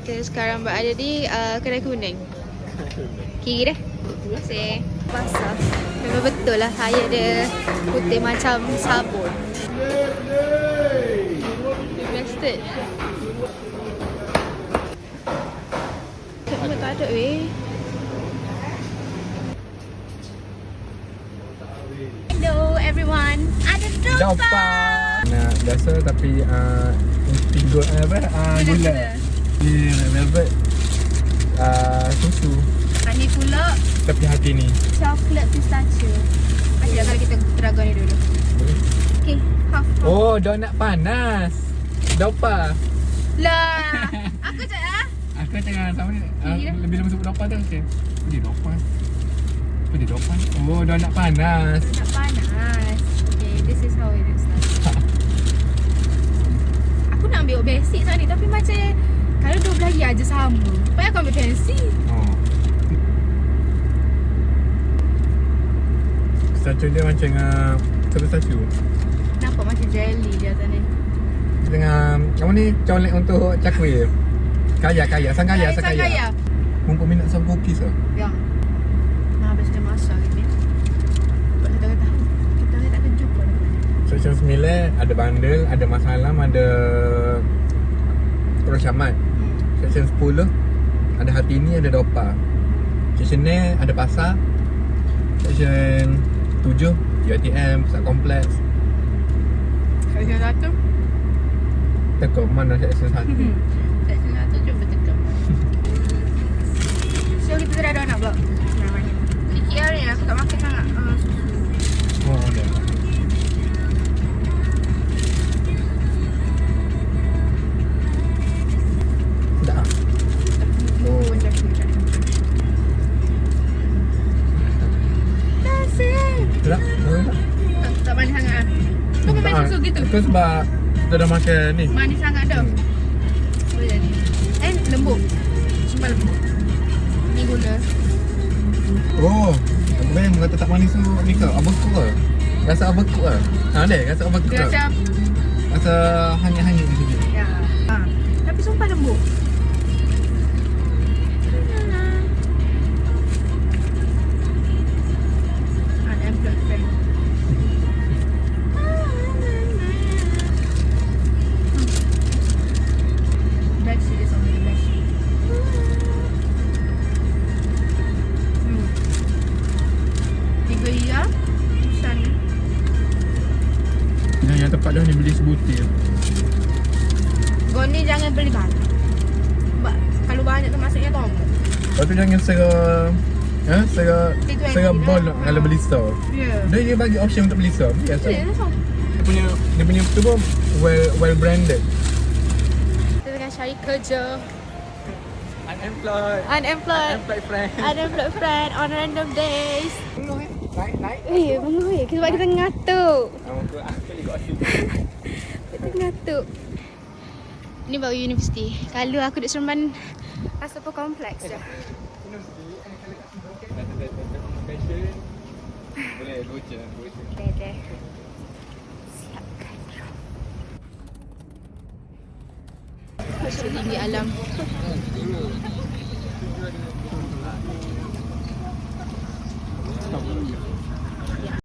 Kita sekarang berada di Kedai Kuning. Kiri dah. Terima kasih. Basah. Memang betul lah saya ada putih macam sabun. Invested. Semua tak ada weh. Hello everyone. Ada dopa. Nak biasa tapi tiga gula. Ni velvet susu. Ini pula Tapi hati ni. coklat pistachio. Asyik kalau kita dragon ni dulu. Okay, half. Oh, donat panas. Dopa. Lah, aku cakap Aku jangan sama ni. Iya. Lebih lama sebut dopa tu okey. Apa dia dopa? Apa dia dopa? Oh, donat panas. nak panas. Okay, this is how it looks like. Aku nak ambil basic sekarang ni tapi macam kalau dua lagi aja sama. Payah aku ambil fancy. Oh. Pistachio dia macam pistachio. Nampak macam jelly dia atas ni. Dengan apa ni? Colek untuk cakwe. Kaya, sang kaya. Mumpuk minat sama cookies ke? Ya. Nah, habis dia masak ni. Buat kita tahu. Kita ni tak akan jumpa dah. Section 9 ada bandel, ada masalam, ada Terus Syamat. Section 10 ada Hatini, ada Dopa. Section ni ada pasar. Section 7 UiTM, Pusat Kompleks. Section 1. Teka mana section 1? Section 1 cuba teka. So kita dah ada nak buat namanya. KKR ni aku tak makan sangat susu. Oh, ada. Sedap. Oh, macam tu. Nasi. Sedap. Tak manis sangat. Tu kau main susu gitu. Itu sebab kita dah makan ni. Manis sangat dah. Boleh jadi. Lembut. Sumpah lembut. Ni gula. Oh, aku bayang kata tak manis tu ni ke? Overcook ke? Rasa overcook ke? Ada rasa overcook Dia ke? macam Rasa hanyut-hanyut sikit. ya. Tapi sumpah lembut. Unemployed friend. Best series of the best. Tiga iya. Sana. Yang tempat dah ni beli sebutir. Kau ni jangan beli banyak. Sebab kalau banyak tu maksudnya tombol. Lepas tu jangan sera bol lah. kalau beli store. Ya. Dia bagi option untuk beli store. Biasa. Ya, so. Dia punya tu pun well branded. Kita tengah cari kerja. Unemployed friend. Unemployed friend on random days. Naik. Bengoi. Sebab kita ngatuk. Aku juga asyik. Kita ngatuk. Ni baru universiti. Kalau aku duduk Seremban Asapa Kompleks je. Boleh voucher. Deh. Siapkan. Masuk tinggi alam.